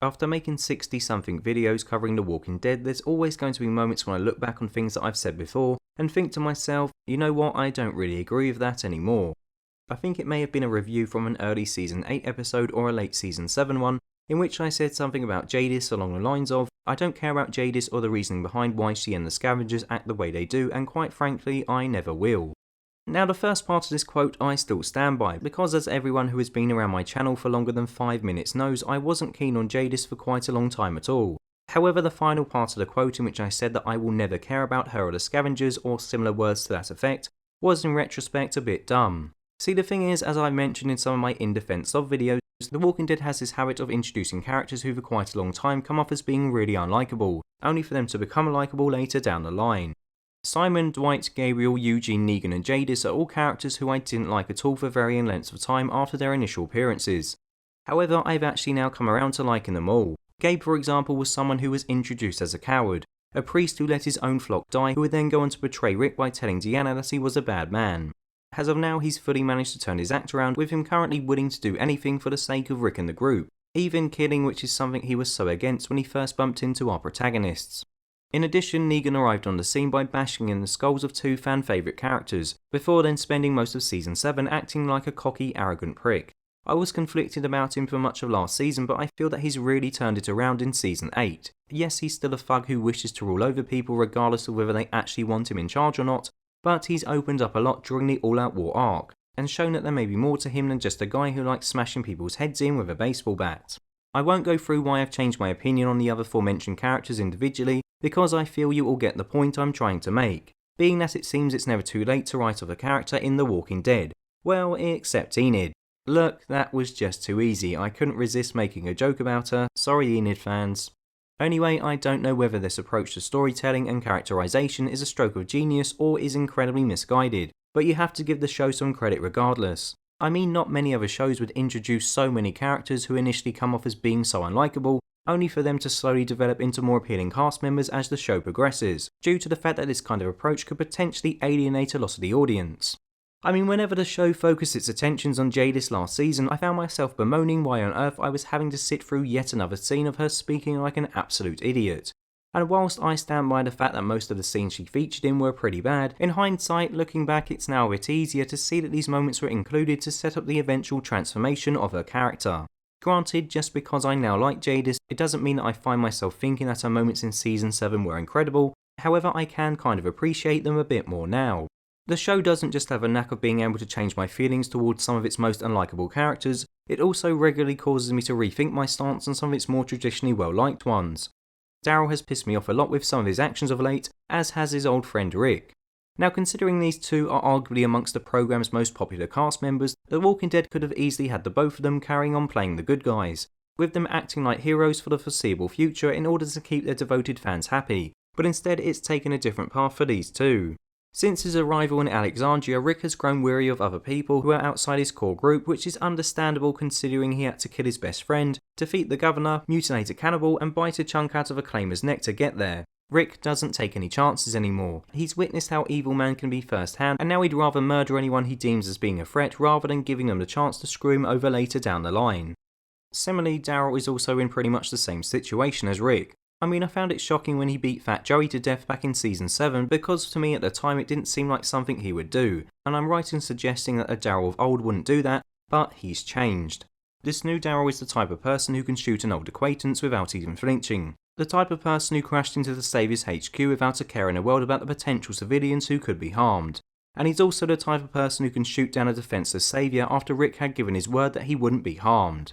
After making 60-something videos covering The Walking Dead, there's always going to be moments when I look back on things that I've said before and think to myself, you know what, I don't really agree with that anymore. I think it may have been a review from an early Season 8 episode or a late Season 7 one, in which I said something about Jadis along the lines of, I don't care about Jadis or the reasoning behind why she and the scavengers act the way they do, and quite frankly, I never will. Now the first part of this quote I still stand by, because as everyone who has been around my channel for longer than 5 minutes knows, I wasn't keen on Jadis for quite a long time at all. However, the final part of the quote in which I said that I will never care about her or the scavengers or similar words to that effect, was in retrospect a bit dumb. See, the thing is, as I mentioned in some of my in defense of videos, The Walking Dead has this habit of introducing characters who for quite a long time come off as being really unlikable, only for them to become likable later down the line. Simon, Dwight, Gabriel, Eugene, Negan and Jadis are all characters who I didn't like at all for varying lengths of time after their initial appearances. However, I've actually now come around to liking them all. Gabe, for example, was someone who was introduced as a coward, a priest who let his own flock die, who would then go on to betray Rick by telling Deanna that he was a bad man. As of now, he's fully managed to turn his act around, with him currently willing to do anything for the sake of Rick and the group, even killing, which is something he was so against when he first bumped into our protagonists. In addition, Negan arrived on the scene by bashing in the skulls of 2 fan favourite characters, before then spending most of Season 7 acting like a cocky, arrogant prick. I was conflicted about him for much of last season, but I feel that he's really turned it around in Season 8. Yes, he's still a thug who wishes to rule over people regardless of whether they actually want him in charge or not, but he's opened up a lot during the All Out War arc, and shown that there may be more to him than just a guy who likes smashing people's heads in with a baseball bat. I won't go through why I've changed my opinion on the other aforementioned characters individually, because I feel you all get the point I'm trying to make, being that it seems it's never too late to write off a character in The Walking Dead. Well, except Enid. Look, that was just too easy, I couldn't resist making a joke about her, sorry Enid fans. Anyway, I don't know whether this approach to storytelling and characterization is a stroke of genius or is incredibly misguided, but you have to give the show some credit regardless. I mean, not many other shows would introduce so many characters who initially come off as being so unlikable, only for them to slowly develop into more appealing cast members as the show progresses, due to the fact that this kind of approach could potentially alienate a lot of the audience. I mean, whenever the show focused its attentions on Jadis last season, I found myself bemoaning why on earth I was having to sit through yet another scene of her speaking like an absolute idiot. And whilst I stand by the fact that most of the scenes she featured in were pretty bad, in hindsight, looking back, it's now a bit easier to see that these moments were included to set up the eventual transformation of her character. Granted, just because I now like Jadis, it doesn't mean that I find myself thinking that her moments in Season 7 were incredible, however I can kind of appreciate them a bit more now. The show doesn't just have a knack of being able to change my feelings towards some of its most unlikable characters, it also regularly causes me to rethink my stance on some of its more traditionally well-liked ones. Daryl has pissed me off a lot with some of his actions of late, as has his old friend Rick. Now, considering these two are arguably amongst the programme's most popular cast members, The Walking Dead could have easily had the both of them carrying on playing the good guys, with them acting like heroes for the foreseeable future in order to keep their devoted fans happy, but instead it's taken a different path for these two. Since his arrival in Alexandria, Rick has grown weary of other people who are outside his core group, which is understandable considering he had to kill his best friend, defeat the governor, mutilate a cannibal, and bite a chunk out of a claimer's neck to get there. Rick doesn't take any chances anymore. He's witnessed how evil man can be firsthand, and now he'd rather murder anyone he deems as being a threat rather than giving them the chance to screw him over later down the line. Similarly, Daryl is also in pretty much the same situation as Rick. I mean, I found it shocking when he beat Fat Joey to death back in Season 7 because to me at the time it didn't seem like something he would do, and I'm right in suggesting that a Daryl of old wouldn't do that, but he's changed. This new Daryl is the type of person who can shoot an old acquaintance without even flinching, the type of person who crashed into the Saviour's HQ without a care in the world about the potential civilians who could be harmed, and he's also the type of person who can shoot down a defenceless saviour after Rick had given his word that he wouldn't be harmed.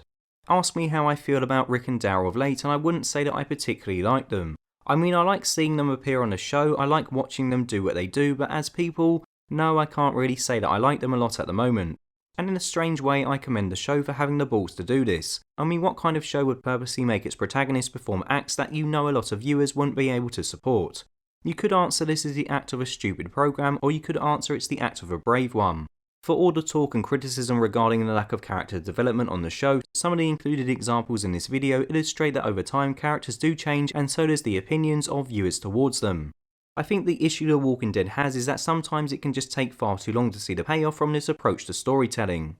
Ask me how I feel about Rick and Daryl of late and I wouldn't say that I particularly like them. I mean, I like seeing them appear on the show, I like watching them do what they do, but as people, no, I can't really say that I like them a lot at the moment. And in a strange way, I commend the show for having the balls to do this. I mean, what kind of show would purposely make its protagonists perform acts that you know a lot of viewers wouldn't be able to support? You could answer this as the act of a stupid program, or you could answer it's the act of a brave one. For all the talk and criticism regarding the lack of character development on the show, some of the included examples in this video illustrate that over time characters do change and so does the opinions of viewers towards them. I think the issue The Walking Dead has is that sometimes it can just take far too long to see the payoff from this approach to storytelling.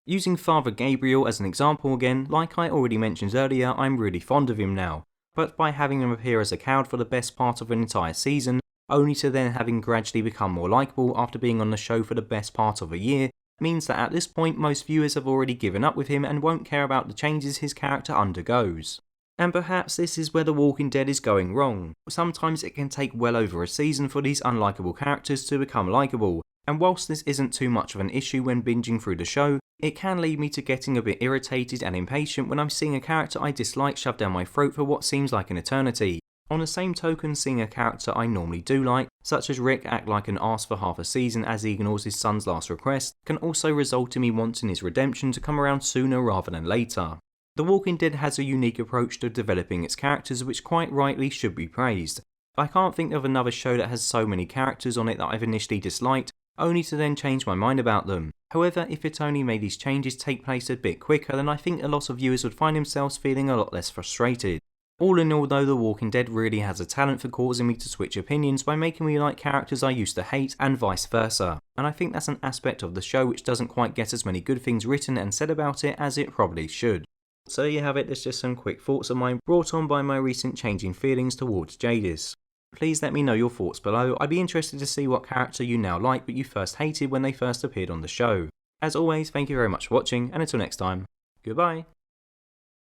Using Father Gabriel as an example again, like I already mentioned earlier, I'm really fond of him now, but by having him appear as a coward for the best part of an entire season, only to then having gradually become more likeable after being on the show for the best part of a year, means that at this point most viewers have already given up with him and won't care about the changes his character undergoes. And perhaps this is where The Walking Dead is going wrong. Sometimes it can take well over a season for these unlikable characters to become likeable, and whilst this isn't too much of an issue when binging through the show, it can lead me to getting a bit irritated and impatient when I'm seeing a character I dislike shoved down my throat for what seems like an eternity. On the same token, seeing a character I normally do like, such as Rick act like an arse for half a season as he ignores his son's last request, can also result in me wanting his redemption to come around sooner rather than later. The Walking Dead has a unique approach to developing its characters which quite rightly should be praised. I can't think of another show that has so many characters on it that I've initially disliked, only to then change my mind about them. However, if it only made these changes take place a bit quicker, then I think a lot of viewers would find themselves feeling a lot less frustrated. All in all though, The Walking Dead really has a talent for causing me to switch opinions by making me like characters I used to hate and vice versa, and I think that's an aspect of the show which doesn't quite get as many good things written and said about it as it probably should. So there you have it, there's just some quick thoughts of mine brought on by my recent changing feelings towards Jadis. Please let me know your thoughts below. I'd be interested to see what character you now like but you first hated when they first appeared on the show. As always, thank you very much for watching, and until next time, goodbye.